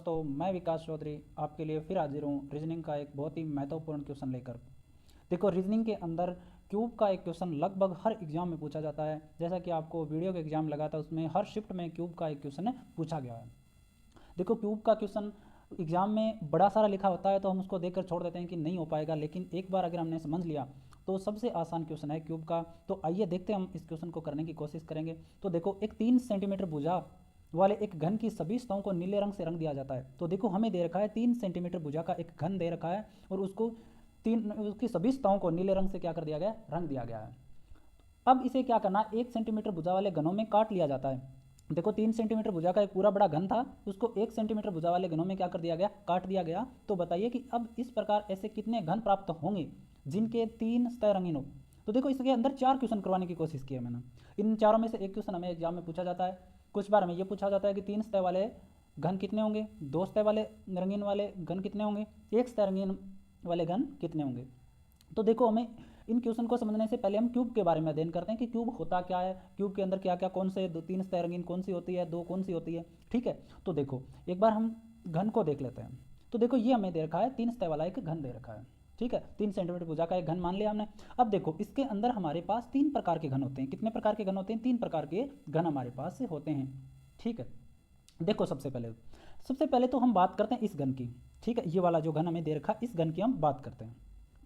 दोस्तों, मैं विकास चौधरी आपके लिए फिर हाजिर हूँ रीजनिंग का एक बहुत ही महत्वपूर्ण क्वेश्चन लेकर। देखो, रीजनिंग के अंदर क्यूब का एक क्वेश्चन लगभग हर एग्जाम में पूछा जाता है। जैसा कि आपको वीडियो का एग्जाम लगा था, उसमें हर शिफ्ट में क्यूब का एक क्वेश्चन पूछा गया है। देखो, क्यूब का क्वेश्चन एग्जाम में बड़ा सारा लिखा होता है तो हम उसको देखकर छोड़ देते हैं कि नहीं हो पाएगा, लेकिन एक बार अगर हमने समझ लिया तो सबसे आसान क्वेश्चन है क्यूब का। तो आइए देखते हैं, हम इस क्वेश्चन को करने की कोशिश करेंगे। तो देखो, एक 3 सेंटीमीटर भुजा वाले एक घन की सभी सतहों को नीले रंग से रंग दिया जाता है। तो देखो, हमें दे रखा है 3 सेंटीमीटर भुजा का एक घन दे रखा है और उसकी सभी सतहों को नीले रंग से क्या कर दिया गया, रंग दिया गया है। अब इसे क्या करना, 1 सेंटीमीटर भुजा वाले घनों में काट लिया जाता है। देखो, 3 सेंटीमीटर भुजा का एक पूरा बड़ा घन था, उसको 1 सेंटीमीटर भुजा वाले घनों में क्या कर दिया गया, काट दिया गया। तो बताइए कि अब इस प्रकार ऐसे कितने घन प्राप्त होंगे जिनके 3 सतह रंगीन हो। तो देखो, इसके अंदर 4 क्वेश्चन करवाने की कोशिश की है मैंने। इन चारों में से एक क्वेश्चन हमें एग्जाम में पूछा जाता है। कुछ बार हमें यह पूछा जाता है कि 3 सतह वाले घन कितने होंगे, 2 सतह वाले रंगीन वाले घन कितने होंगे, 1 सतह रंगीन वाले घन कितने होंगे। तो देखो, हमें इन क्वेश्चन को समझने से पहले हम क्यूब के बारे में अध्ययन करते हैं कि क्यूब होता क्या है, क्यूब के अंदर क्या क्या कौन से 3 सतह रंगीन कौन सी होती है, 2 कौन सी होती है। ठीक है, तो देखो एक बार हम घन को देख लेते हैं। तो देखो, ये हमें दे रखा है 3 सतह वाला एक घन दे रखा है। ठीक है, 3 सेंटीमीटर भुजा का एक घन मान लिया हमने। अब देखो, इसके अंदर हमारे पास 3 प्रकार के घन होते हैं। कितने प्रकार के घन होते हैं, 3 प्रकार के घन हमारे पास से होते हैं। ठीक है, देखो सबसे पहले तो हम बात करते हैं इस घन की। ठीक है, ये वाला जो घन हमें दे रखा है, इस घन की हम बात करते हैं।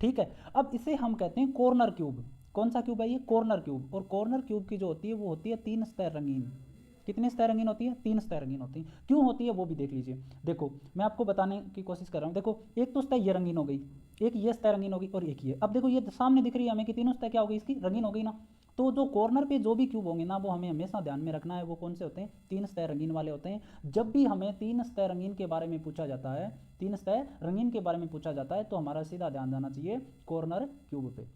ठीक है, अब इसे हम कहते हैं कॉर्नर क्यूब। कौन सा क्यूब है ये, कॉर्नर क्यूब। और कॉर्नर क्यूब की जो होती है वो होती है 3 सतह रंगीन। कितनी सतह रंगीन होती है, 3 सतह रंगीन होती है। क्यों होती है वो भी देख लीजिए। देखो, मैं आपको बताने की कोशिश कर रहा हूँ। देखो, एक तो सतह ये रंगीन हो गई, एक ये सतह रंगीन होगी और एक ये। अब देखो, ये सामने दिख रही है हमें कि तीनों सतह क्या हो गई, इसकी रंगीन हो गई ना। तो जो कॉर्नर पे जो भी क्यूब होंगे ना, वो हमें हमेशा ध्यान में रखना है, वो कौन से होते हैं, 3 सतह रंगीन वाले होते हैं। जब भी हमें 3 सतह रंगीन के बारे में पूछा जाता है, 3 सतह रंगीन के बारे में पूछा जाता है, तो हमारा सीधा ध्यान जाना चाहिए कॉर्नर क्यूब पे।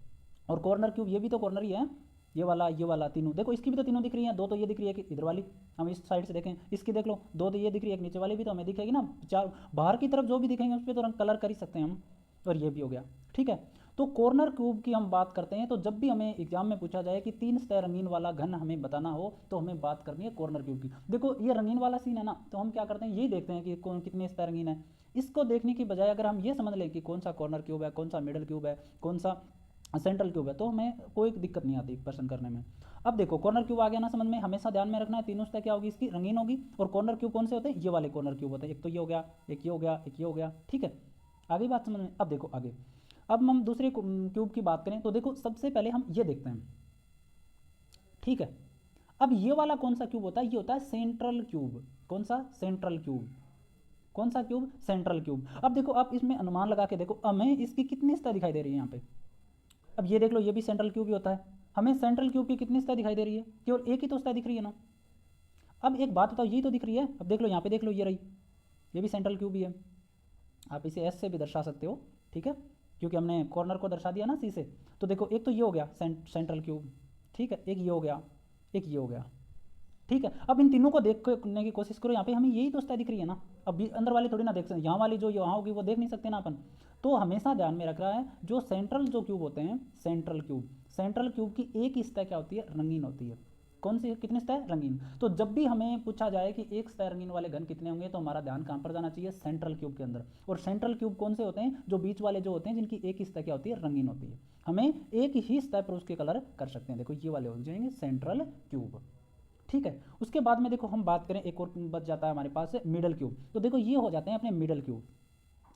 और कॉर्नर क्यूब ये भी तो कॉर्नर ही है, ये वाला तीनों। देखो, इसकी भी तो तीनों दिख रही हैं, 2 तो ये दिख रही है कि इधर वाली, हम इस साइड से देखें, इसकी देख लो, 2 तो ये दिख रही है, एक नीचे वाली भी तो हमें दिखेगी ना। 4 बाहर की तरफ जो भी दिखेंगे उस पर तो रंग कलर कर ही सकते हैं हम। और ये भी हो गया। ठीक है, तो कॉर्नर क्यूब की हम बात करते हैं। तो जब भी हमें एग्जाम में पूछा जाए कि 3 सतह रंगीन वाला घन हमें बताना हो, तो हमें बात करनी है कॉर्नर क्यूब की। देखो, ये रंगीन वाला सीन है ना, तो हम क्या करते हैं, यही देखते हैं कि कौन कितने सतह रंगीन है। इसको देखने की बजाय अगर हम ये समझ लें कि कौन सा कॉर्नर क्यूब है, कौन सा मिडल क्यूब है, कौन सा सेंट्रल क्यूब है, तो हमें कोई दिक्कत नहीं आती प्रश्न करने में। अब देखो, कॉर्नर क्यूब आ गया ना समझ में। हमेशा ध्यान में रखना है, तीनों सतह क्या होगी, इसकी रंगीन होगी। और कॉर्नर क्यूब कौन से होते हैं, ये वाले कॉर्नर क्यूब होते हैं। एक तो ये हो गया, एक ये हो गया, एक ये हो गया। ठीक है, आगे बात समझ में। अब देखो आगे, अब हम दूसरे क्यूब की बात करें तो देखो, सबसे पहले हम ये देखते हैं। ठीक है, अब ये वाला कौन सा क्यूब होता है, ये होता है सेंट्रल क्यूब। कौन सा, सेंट्रल क्यूब। कौन सा क्यूब, सेंट्रल क्यूब। अब देखो, आप इसमें अनुमान लगा के देखो, हमें इसकी कितनी सतह दिखाई दे रही है यहाँ पे। अब ये देख लो, ये भी सेंट्रल क्यूब ही होता है। हमें सेंट्रल क्यूब की कितनी सतह दिखाई दे रही है, केवल एक ही तो सतह दिख रही है ना। अब एक बात बताओ, यही तो दिख रही है। अब देख लो, यहाँ पे देख लो, ये रही, ये भी सेंट्रल क्यूब ही है। आप इसे एस से भी दर्शा सकते हो। ठीक है, क्योंकि हमने कॉर्नर को दर्शा दिया ना सी से। तो देखो, एक तो ये हो गया सेंट्रल क्यूब। ठीक है, एक ये हो गया, एक ये हो गया। ठीक है, अब इन तीनों को देखने की कोशिश करो, यहाँ पे हमें यही तो सतह दिख रही है ना। अब अंदर वाली थोड़ी ना देख सकते, यहाँ वाली जो यहाँ होगी वो देख नहीं सकते ना अपन। तो हमेशा ध्यान में रख रहा है, जो सेंट्रल जो क्यूब होते हैं, सेंट्रल क्यूब की एक ही सतह क्या होती है, रंगीन होती है। कौन सी, कितनी सतह, रंगीन। तो जब भी हमें पूछा जाए कि एक सतह रंगीन वाले घन कितने होंगे, तो हमारा ध्यान कहाँ पर जाना चाहिए, सेंट्रल क्यूब के अंदर। और सेंट्रल क्यूब कौन से होते हैं, जो बीच वाले जो होते हैं, जिनकी एक ही सतह क्या होती है, रंगीन होती है। हमें एक ही सतह पर उसके कलर कर सकते हैं। देखो, ये वाले हो जाएंगे सेंट्रल क्यूब। ठीक है, उसके बाद में देखो, हम बात करें, एक और बच जाता है हमारे पास मिडल क्यूब। तो देखो, ये हो जाते हैं अपने मिडल क्यूब।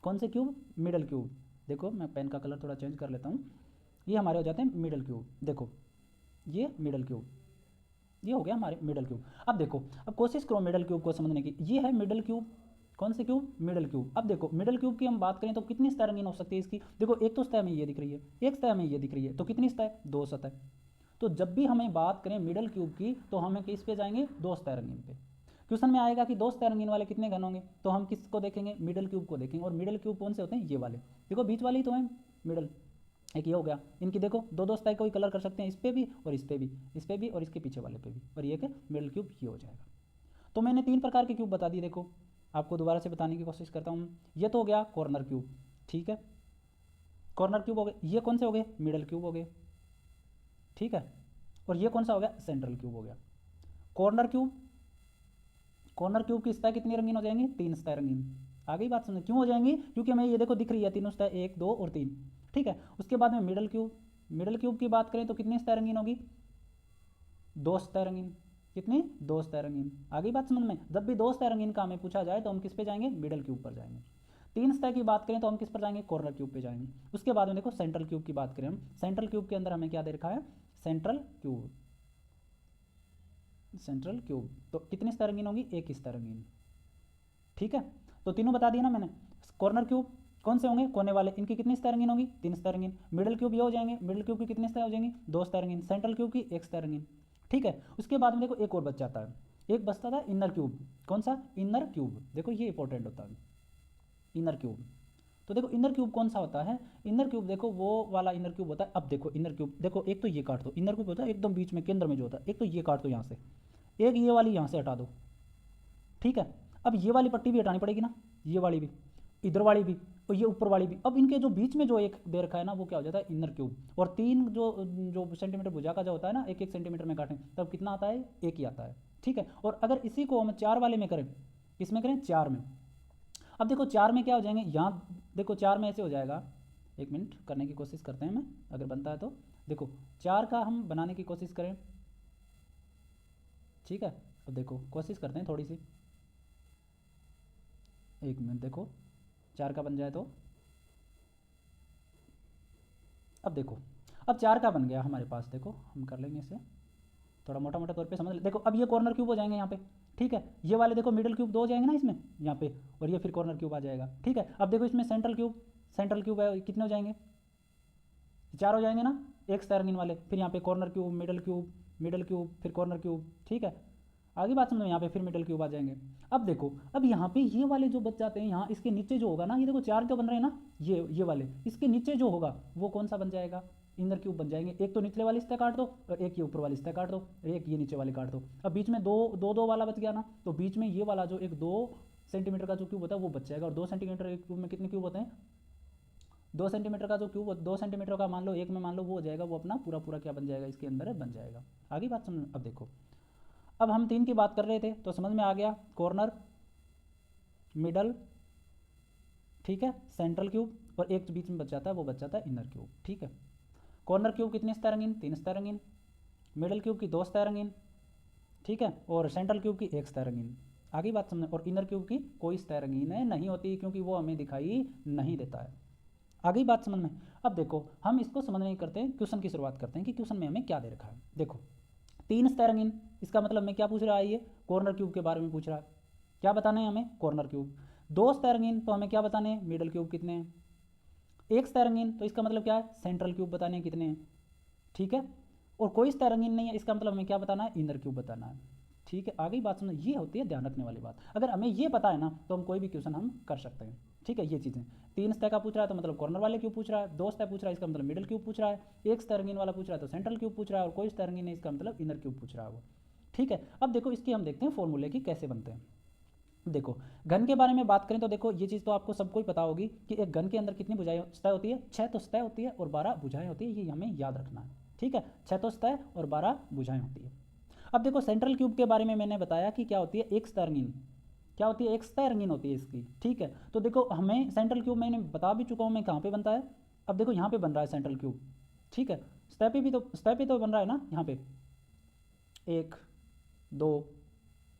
कौन से क्यूब, मिडल क्यूब। देखो, मैं पेन का कलर थोड़ा चेंज कर लेता हूँ। ये हमारे हो जाते हैं मिडल क्यूब। देखो, ये मिडल क्यूब, ये हो गया हमारे मिडल क्यूब। अब देखो, अब कोशिश करो मिडल क्यूब को समझने की। ये है मिडल क्यूब। कौन से क्यूब, मिडल क्यूब। अब देखो, मिडल क्यूब की हम बात करें तो कितनी सतह रंगीन हो सकती है इसकी। देखो, एक तो सतह में ये दिख रही है, एक सतह में ये दिख रही है, तो कितनी सतह, 2 सतह। तो जब भी हमें बात करें मिडल क्यूब की, तो हमें किस पे जाएंगे, 2 सतह रंगीन पे। क्वेश्चन में आएगा कि 2 सतह रंगीन वाले कितने घन होंगे, तो हम किसको देखेंगे, मिडल क्यूब को देखेंगे। और मिडल क्यूब कौन से होते हैं, ये वाले। देखो, बीच वाले ही तो हैं मिडल। एक ये हो गया, इनकी देखो 2 सतह कोई कलर कर सकते हैं, इस पे भी और इस पे भी, इस पे भी और इसके पीछे वाले पे भी। और ये क्या, मिडल क्यूब ये हो जाएगा। तो मैंने 3 प्रकार के क्यूब बता दिए। देखो, आपको दोबारा से बताने की कोशिश करता हूँ। ये तो हो गया कॉर्नर क्यूब। ठीक है, कॉर्नर क्यूब हो गए। ये कौन से हो गए, मिडल क्यूब हो गए। ठीक है, और ये कौन सा हो गया, सेंट्रल क्यूब हो गया। कॉर्नर क्यूब, कॉर्नर क्यूब की सतह कितनी रंगीन हो जाएंगी? 3 सतह रंगीन। आ गई बात समझ? क्यों हो जाएंगी? क्योंकि हमें ये देखो दिख रही है तीनों सतह, 1 2 और 3, ठीक है। उसके बाद में मिडल क्यूब, मिडल क्यूब की बात करें तो कितनी सतह रंगीन होगी? 2 सतह रंगीन। कितनी? 2 सतह रंगीन। आ गई बात समझ में? जब भी 2 सतह रंगीन का हमें पूछा जाए तो हम किस पे जाएंगे? मिडल क्यूब पर जाएंगे। 3 सतह की बात करें तो हम किस पर जाएंगे? कॉर्नर क्यूब पे जाएंगे। उसके बाद में देखो सेंट्रल क्यूब की बात करें हम, सेंट्रल क्यूब के अंदर हमें क्या दे रखा है? सेंट्रल क्यूब, सेंट्रल क्यूब तो कितनी सतह रंगीन होगी? 1 सतह रंगीन, ठीक है। तो तीनों बता दिया ना मैंने। कॉर्नर क्यूब कौन से होंगे? कोने वाले, इनकी कितनी सतह रंगीन होगी? 3 सतह रंगीन। मिडल क्यूब ये हो जाएंगे, मिडल क्यूब की कितनी सतह हो जाएंगी? 2 सतह रंगीन। सेंट्रल क्यूब की 1 सतह रंगीन, ठीक है। उसके बाद में देखो एक और बच जाता है, एक बचता था इनर क्यूब। कौन सा? Inner cube. देखो ये इंपॉर्टेंट होता है, इनर क्यूब। तो देखो इनर क्यूब कौन सा होता है? इनर क्यूब देखो वो वाला इनर क्यूब होता है। अब देखो इनर क्यूब देखो, एक तो ये काट दो, इनर क्यूब होता है एकदम बीच में केंद्र में जो होता है, एक तो ये काट दो यहाँ से, एक ये वाली यहाँ से हटा दो, ठीक है। अब ये वाली पट्टी भी हटानी पड़ेगी ना, ये वाली भी, इधर वाली भी, और ये ऊपर वाली भी। अब इनके जो बीच में जो एक दे रखा है ना, वो क्या हो जाता है? Inner cube. और 3 जो सेंटीमीटर भुजा का जो होता है ना, 1 1 सेंटीमीटर में काटें तब कितना आता है? 1 ही आता है, ठीक है। और अगर इसी को हम 4 वाले में करें, किसमें करें? 4 में। अब देखो 4 में क्या हो जाएंगे? यहाँ देखो 4 में ऐसे हो जाएगा, 1 मिनट करने की कोशिश करते हैं, मैं अगर बनता है तो। देखो 4 का हम बनाने की कोशिश करें, ठीक है। अब देखो कोशिश करते हैं थोड़ी सी, 1 मिनट। देखो 4 का बन जाए तो, अब देखो अब 4 का बन गया हमारे पास। देखो हम कर लेंगे इसे थोड़ा मोटा मोटा तौर पे समझ ले। देखो अब ये कॉर्नर क्यूब हो जाएंगे यहाँ पे, ठीक है। ये वाले देखो मिडिल क्यूब 2 हो जाएंगे ना इसमें, यहाँ पे, और ये फिर कॉर्नर क्यूब आ जाएगा, ठीक है। अब देखो इसमें सेंट्रल क्यूब, सेंट्रल क्यूब है, कितने हो जाएंगे? 4 हो जाएंगे ना, एक सतह रंगीन वाले। फिर यहाँ पे corner cube, middle cube, middle cube, फिर कॉर्नर क्यूब, ठीक है। आगे बात समझो, यहाँ पे फिर मिडल क्यूब आ जाएंगे। अब देखो अब यहाँ पे ये वाले जो बच जाते हैं, यहाँ इसके नीचे जो होगा ना, ये देखो 4 तो बन रहे हैं ना, ये वाले, इसके नीचे जो होगा वो कौन सा बन जाएगा? इनर क्यूब बन जाएंगे। एक तो निचले वाली सतह काट दो, और एक ये ऊपर वाली सतह काट दो, एक ये नीचे वाली काट दो। अब बीच में दो वाला बच गया ना, तो बीच में ये वाला जो एक 2 सेंटीमीटर का जो क्यूब होता है वो बच जाएगा। और 2 सेंटीमीटर के क्यूब में कितने क्यूब होते हैं? 2 सेंटीमीटर का जो क्यूब, 2 सेंटीमीटर का मान लो, एक में मान लो वो हो जाएगा, वो अपना पूरा पूरा क्या बन जाएगा? इसके अंदर बन जाएगा। आगे बात समझ। अब देखो अब हम 3 की बात कर रहे थे तो समझ में आ गया, कॉर्नर, मिडल, ठीक है, सेंट्रल क्यूब, और एक बीच में बच जाता है, वो बच जाता है इनर क्यूब, ठीक है। कॉर्नर क्यूब कितनी सतह रंगीन? 3 सतह रंगीन। मिडल क्यूब की 2 सतह रंगीन, ठीक है। और सेंट्रल क्यूब की 1 सतह रंगीन। आगे बात समझ। और इनर क्यूब की कोई सतह रंगीन नहीं होती, क्योंकि वो हमें दिखाई नहीं देता है। आगे बात समझ में। अब देखो हम इसको समझ नहीं करते, क्वेश्चन की शुरुआत करते हैं कि क्वेश्चन में हमें क्या दे रखा है। देखो 3 सतह रंगीन, इसका मतलब हमें क्या पूछ रहा है? ये कॉर्नर क्यूब के बारे में पूछ रहा है। क्या बताना है हमें? Corner cube. 2 सतह रंगीन तो हमें क्या बताने हैं? मिडल क्यूब कितने हैं। 1 सतह रंगीन तो इसका मतलब क्या है? सेंट्रल क्यूब बताने हैं कितने हैं, ठीक है। और कोई सतह रंगीन नहीं है, इसका मतलब हमें क्या बताना है? इनर क्यूब बताना है, ठीक है। आगे बात समझ। ये होती है ध्यान रखने वाली बात। अगर हमें ये पता है ना तो हम कोई भी क्वेश्चन हम कर सकते हैं, ठीक है। ये चीज़ें 3 सतह का पूछ रहा है तो मतलब कॉर्नर वाले क्यूब पूछ रहा है, 2 सतह पूछ रहा है इसका मतलब मिडल क्यूब पूछ रहा है, 1 सतह रंगीन वाला पूछ रहा है तो सेंट्रल क्यूब पूछ रहा है, और कोई सतह रंगीन नहीं इसका मतलब इनर क्यूब पूछ रहा है वो, ठीक है। अब देखो इसकी हम देखते हैं फॉर्मूले की कैसे बनते हैं। देखो घन के बारे में बात करें तो देखो ये चीज़ तो आपको सबको ही पता होगी कि एक घन के अंदर कितनी भुजाएं सतह होती है? 6 तो सतह होती है और 12 भुजाएं होती है, ये हमें याद रखना है, ठीक है। 6 तो सतह और 12 भुजाएं होती है। अब देखो सेंट्रल क्यूब के बारे में मैंने बताया कि क्या होती है? एक सतह रंगीन। क्या होती है? एक सतह रंगीन होती है इसकी, ठीक है। तो देखो हमें सेंट्रल क्यूब मैंने बता भी चुका हूँ मैं कहाँ पे बनता है। अब देखो यहाँ पे बन रहा है सेंट्रल क्यूब, ठीक है। सतह पे तो बन रहा है ना यहाँ पे, 1 2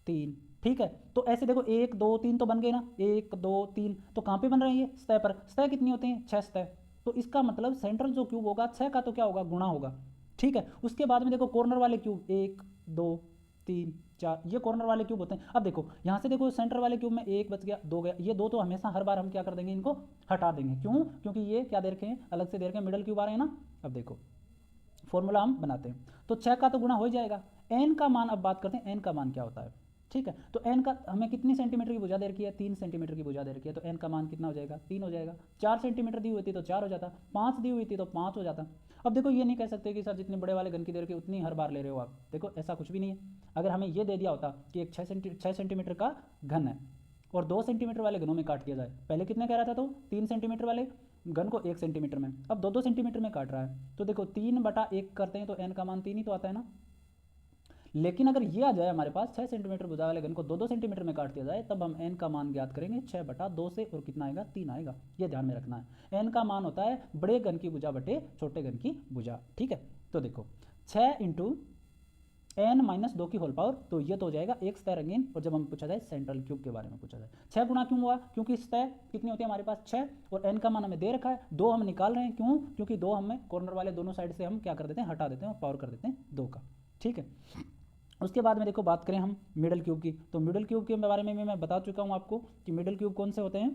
3, ठीक है। तो ऐसे देखो 1 2 3 तो बन गए ना, 1 2 3, तो कहाँ पे बन रहे हैं? ये सतह पर। सतह कितनी होती हैं? 6 सतह। तो इसका मतलब सेंट्रल जो क्यूब होगा 6 का तो क्या होगा? गुणा होगा, ठीक है। उसके बाद में देखो कॉर्नर वाले क्यूब 1 2 3 4, ये कॉर्नर वाले क्यूब होते हैं। अब देखो यहाँ से देखो सेंटर वाले क्यूब में 1 बच गया, 2 गया, ये 2 तो हमेशा हर बार हम क्या कर देंगे? इनको हटा देंगे। क्यों? क्योंकि ये क्या दे रखे हैं? अलग से दे रखे हैं, मिडल क्यूब आ रहे हैं ना। अब देखो फॉर्मूला हम बनाते हैं तो 6 का तो गुणा हो जाएगा। एन का मान अब बात करते हैं, एन का मान क्या होता है, ठीक है। तो एन का हमें कितनी सेंटीमीटर की भुजा दे रखी है? 3 सेंटीमीटर की भुजा दे रखी है, तो एन का मान कितना हो जाएगा? 3 हो जाएगा। 4 सेंटीमीटर दी हुई थी तो 4 हो जाता, 5 दी हुई थी तो 5 हो जाता। अब देखो ये नहीं कह सकते कि सर जितने बड़े वाले घन की दे रखी है उतनी हर बार ले रहे हो आप, देखो ऐसा कुछ भी नहीं है। अगर हमें ये दे दिया होता कि एक 6 सेंटीमीटर का घन है और 2 सेंटीमीटर वाले घनों में काट दिया जाए, पहले कितने कह रहा था? तो 3 सेंटीमीटर वाले घन को 1 सेंटीमीटर में, अब 2 सेंटीमीटर में काट रहा है, तो देखो 3/1 करते हैं तो एन का मान 3 ही तो आता है ना। लेकिन अगर ये आ जाए हमारे पास 6 सेंटीमीटर भुजा वाले घन को 2-2 सेंटीमीटर में काट दिया जाए, तब हम n का मान ज्ञात करेंगे 6/2 से, और कितना आएगा 3 आएगा। ये ध्यान में रखना है, n का मान होता है बड़े घन की भुजा बटे छोटे घन की भुजा। ठीक है, तो देखो 6 इंटू n-2 की होल पावर, तो ये तो हो जाएगा एक सतह रंगीन। और जब हम पूछा जाए सेंट्रल क्यूब के बारे में पूछा जाए, 6 गुना क्यों हुआ, क्योंकि सतह कितनी होती है हमारे पास 6, और n का मान हमें दे रखा है 2, हम निकाल रहे हैं क्यों, क्योंकि 2 हमें कॉर्नर वाले दोनों साइड से हम क्या कर देते हैं, हटा देते हैं और पावर कर देते हैं 2 का। ठीक है, उसके बाद में देखो बात करें हम मिडल क्यूब की, तो मिडल क्यूब के बारे में मैं बता चुका हूँ आपको कि मिडल क्यूब कौन से होते हैं।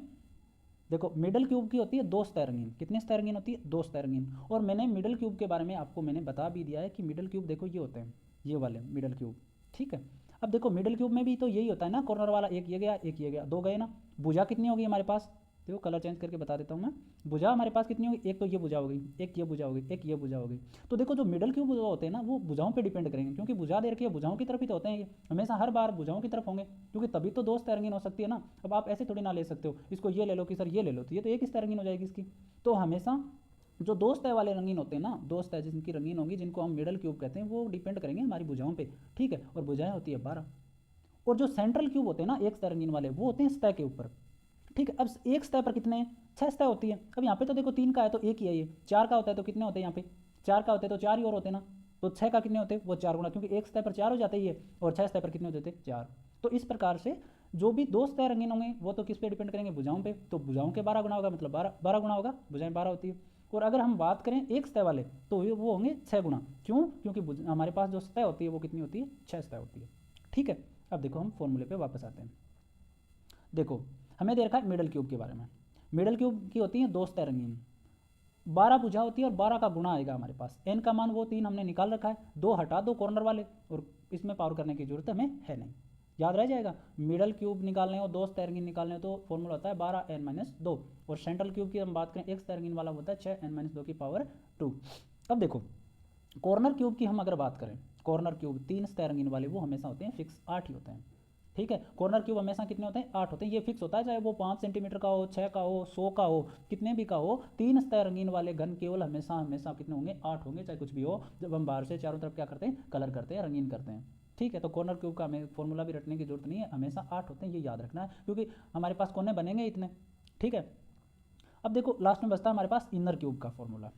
देखो मिडल क्यूब की होती है 2 सतह रंगीन, कितने सतह रंगीन होती है 2 सतह रंगीन। और मैंने मिडल क्यूब के बारे में आपको मैंने बता भी दिया है कि मिडल क्यूब देखो ये होते हैं, ये वाले मिडल क्यूब। ठीक है, अब देखो मिडल क्यूब में भी तो यही होता है ना, कॉर्नर वाला एक ये गया एक ये गया, 2 गए ना। भुजा कितनी होगी हमारे पास, देखो कलर चेंज करके बता देता हूँ मैं। भुजा हमारे पास कितनी होगी, एक तो ये भुजा होगी, एक ये भुजा होगी, एक ये भुजा होगी। तो देखो जो मिडल क्यूब होते हैं ना, वो भुजाओं पे डिपेंड करेंगे, क्योंकि भुजा दे रखी है, भुजाओं की तरफ ही तो होते हैं ये, हमेशा हर बार भुजाओं की तरफ होंगे, क्योंकि तभी तो 2 सतह रंगीन हो सकती है ना। अब आप ऐसे थोड़ी ना ले सकते हो, इसको ये ले लो कि सर ये ले लो, तो ये तो एक सतह रंगीन हो जाएगी इसकी। तो हमेशा जो 2 सतह वाले रंगीन होते हैं ना, 2 सतह जिनकी रंगीन होंगी, जिनको हम मिडल क्यूब कहते हैं, वो डिपेंड करेंगे हमारी भुजाओं पे। ठीक है, और भुजाएं होती है 12। और जो सेंट्रल क्यूब होते हैं ना एक सतह रंगीन वाले, वो होते हैं सतह के ऊपर। ठीक है, अब एक सतह पर कितने 6 सतह होती है। अब यहाँ पे तो देखो 3 का है तो एक ही है, ये 4 का होता है तो कितने होते हैं यहाँ पे 4 का होते हैं तो 4 ही और होते हैं ना। तो 6 का कितने होते हैं, वो 4 गुना, क्योंकि एक सतह पर 4 हो जाते ही है, और 6 सतह पर कितने हो जाते हैं 4। तो इस प्रकार से जो भी 2 सतह रंगीन होंगे वो तो किस पे डिपेंड करेंगे, भुजाओं पे। तो भुजाओं के 12 गुना होगा, मतलब 12 गुना होगा, भुजाएं 12 होती है। और अगर हम बात करें एक सतह वाले, तो वो होंगे 6 गुना। क्यों, क्योंकि हमारे पास जो सतह होती है वो कितनी होती है 6 सतह होती है। ठीक है, अब देखो हम फॉर्मूले पे वापस आते हैं। देखो हमें दे रखा है मिडल क्यूब के बारे में। मिडल क्यूब की होती है 2 सतह रंगीन, 12 भुजा होती है, और 12 का गुणा आएगा हमारे पास। n का मान वो 3 हमने निकाल रखा है, 2 हटा दो कॉर्नर वाले, और इसमें पावर करने की जरूरत हमें है नहीं, याद रह जाएगा। मिडल क्यूब निकालने हो, 2 सतह रंगीन निकालने हो, तो फॉर्मूला होता है 12n-2। और सेंट्रल क्यूब की हम बात करें एक सतह रंगीन वाला होता है 6n-2 की पावर 2। अब देखो कॉर्नर क्यूब की हम अगर बात करें, कॉर्नर क्यूब 3 सतह रंगीन वाले वो हमेशा होते हैं फिक्स 8 ही होते हैं। ठीक है, कॉर्नर क्यूब हमेशा कितने होते हैं 8 होते हैं, ये फिक्स होता है, चाहे वो 5 सेंटीमीटर का हो, 6 का हो, 100 का हो, कितने भी का हो। 3 सतह रंगीन वाले घन केवल हमेशा हमेशा कितने होंगे 8 होंगे, चाहे कुछ भी हो। जब हम बाहर से चारों तरफ क्या करते हैं, कलर करते हैं, रंगीन करते हैं। ठीक है, तो कॉर्नर क्यूब का हमें फॉर्मूला भी रटने की जरूरत नहीं है, हमेशा 8 होते हैं, ये याद रखना है, क्योंकि हमारे पास कोने बनेंगे इतने। ठीक है, अब देखो लास्ट में बचता है हमारे पास इनर क्यूब का फॉर्मूला।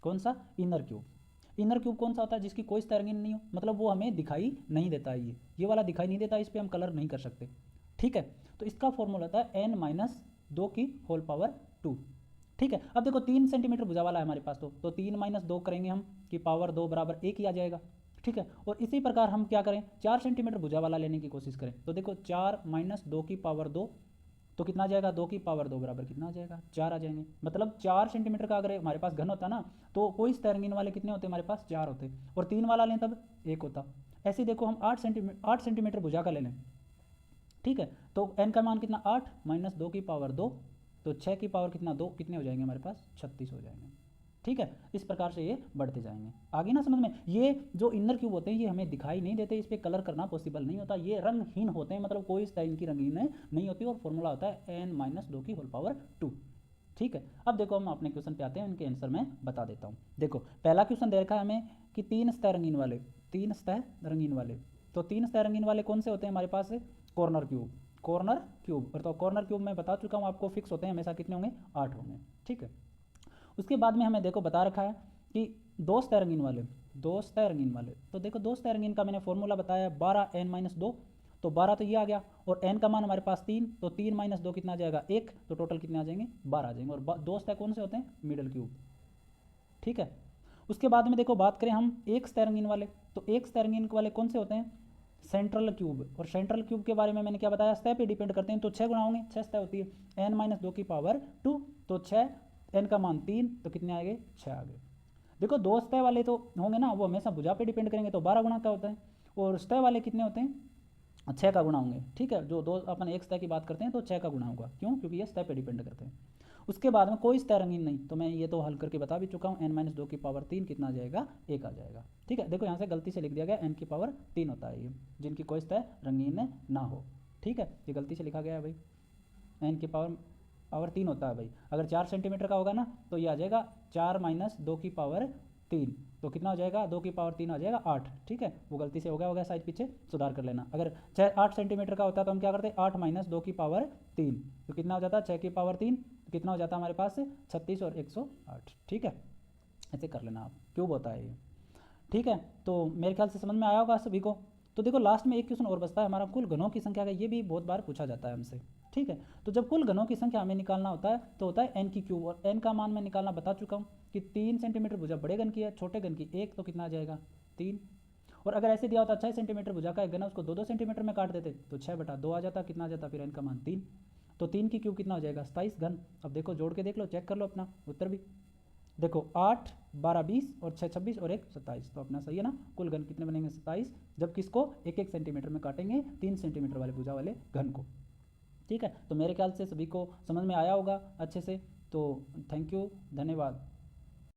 कौन सा, इनर क्यूब। इनर क्यूब कौन सा होता है, जिसकी कोई सतह रंगीन नहीं हो, मतलब वो हमें दिखाई नहीं देता है, ये वाला दिखाई नहीं देता, इस पर हम कलर नहीं कर सकते। ठीक है, तो इसका फॉर्मूला होता है n-2 की होल पावर 2। ठीक है, अब देखो 3 सेंटीमीटर भुजा वाला है हमारे पास, तो 3-2 करेंगे हम कि पावर 2 बराबर 1 ही आ जाएगा। ठीक है, और इसी प्रकार हम क्या करें, 4 सेंटीमीटर भुजा वाला लेने की कोशिश करें, तो देखो 4-2 की पावर 2, तो कितना आ जाएगा 2 की पावर 2 बराबर कितना आ जाएगा 4 आ जाएंगे। मतलब 4 सेंटीमीटर का अगर हमारे पास घन होता ना, तो कोई सतह रंगीन वाले कितने होते हमारे पास 4 होते, और 3 वाला लें तब 1 होता। ऐसे देखो हम 8 सेंटीमीटर भुजा का ले लें। ठीक है, तो n का मान कितना 8-2 की पावर 2, तो 6 की पावर कितना 2, कितने हो जाएंगे हमारे पास 36 हो जाएंगे। ठीक है, इस प्रकार से ये बढ़ते जाएंगे। आगे ना समझ में, ये जो इनर क्यूब होते हैं ये हमें दिखाई नहीं देते, इस पर कलर करना पॉसिबल नहीं होता, ये रंगहीन होते हैं, मतलब कोई सतह इनकी रंगीन नहीं होती, और फॉर्मूला होता है n-2 की होल पावर 2। ठीक है, अब देखो हम अपने क्वेश्चन पे आते हैं, इनके आंसर मैं बता देता हूँ। देखो पहला क्वेश्चन दे रखा है हमें कि 3 सतह रंगीन वाले, 3 सतह रंगीन वाले, तो 3 सतह रंगीन वाले कौन से होते हैं हमारे पास, कॉर्नर क्यूब। कॉर्नर क्यूब, और तो कॉर्नर क्यूब मैं बता चुका हूँ आपको, फिक्स होते हैं हमेशा, कितने होंगे 8 होंगे। ठीक है, उसके बाद में हमें देखो बता रखा है कि 2 सतह रंगीन वाले, 2 सतह रंगीन वाले, तो देखो 2 सतह रंगीन का मैंने फॉर्मूला बताया 12n-2, तो 12 तो ये आ गया, और n का मान हमारे पास 3, तो 3-2 कितना आ जाएगा 1, तो टोटल कितने आ जाएंगे 12 आ जाएंगे। और 2 सतह कौन से होते हैं, मिडल क्यूब। ठीक है, उसके बाद में देखो बात करें हम एक सतह रंगीन वाले, तो एक सतह रंगीन वाले कौन से होते हैं, सेंट्रल क्यूब। और सेंट्रल क्यूब के बारे में मैंने क्या बताया, सतह पे डिपेंड करते हैं, तो 6 गुना होंगे, 6 सतह होती है, n-2 की पावर 2, तो 6, n का मान 3, तो कितने आ गए 6 आ गए। देखो 2 सतह वाले तो होंगे ना, वो हमेशा भुजा पे डिपेंड करेंगे, तो 12 गुना का होता है, और सतह वाले कितने होते हैं 6 का गुना होंगे। ठीक है, जो 2 अपन एक सतह की बात करते हैं तो 6 का गुना होगा, क्यों, क्योंकि ये सतह पे डिपेंड करते हैं। उसके बाद में कोई सतह रंगीन नहीं, तो मैं ये तो हल करके बता भी चुका हूँ, n-2 की पावर 3 कितना आ जाएगा 1 आ जाएगा। ठीक है, देखो यहाँ से गलती से लिख दिया गया n की पावर 3 होता है ये, जिनकी कोई सतह रंगीन ना हो। ठीक है, ये गलती से लिखा गया है भाई, n की पावर 3 होता है भाई। अगर 4 सेंटीमीटर का होगा ना, तो ये आ जाएगा 4-2 की पावर 3, तो कितना हो जाएगा, 2 की पावर 3 आ जाएगा 8। ठीक है, वो गलती से हो गया शायद, पीछे सुधार कर लेना। अगर 8 सेंटीमीटर का होता तो हम क्या करते, 8 माइनस 2 की पावर 3, तो कितना हो जाता, 6 की पावर 3, तो कितना हो जाता हमारे पास 36 और 108। ठीक है, ऐसे कर लेना आप, क्यूब होता है ये। ठीक है, तो मेरे ख्याल से समझ में आया होगा सभी को। तो देखो लास्ट में एक क्वेश्चन और बचता है हमारा, कुल घनों की संख्या का, ये भी बहुत बार पूछा जाता है हमसे। ठीक है, तो जब कुल घनों की संख्या हमें निकालना होता है तो होता है एन की क्यूब, और एन का मान मैं निकालना बता चुका हूँ कि 3 सेंटीमीटर भुजा बड़े घन की है, छोटे घन की 1, तो कितना आ जाएगा 3। और अगर ऐसे दिया होता 6 सेंटीमीटर भुजा का एक घन है, उसको 2-2 सेंटीमीटर में काट देते तो 6/2 आ जाता, कितना आ जाता फिर एन का मान 3। तो 3 की क्यूब कितना हो जाएगा 27 घन। अब देखो जोड़ के देख लो, चेक कर लो अपना उत्तर भी। देखो 8 12 20 और 6 26 और 1 27, तो अपना सही है ना, कुल घन कितने बनेंगे 27, जब किसको 1-1 सेंटीमीटर में काटेंगे 3 सेंटीमीटर वाले भुजा वाले घन को। ठीक है, तो मेरे ख्याल से सभी को समझ में आया होगा अच्छे से। तो थैंक यू, धन्यवाद।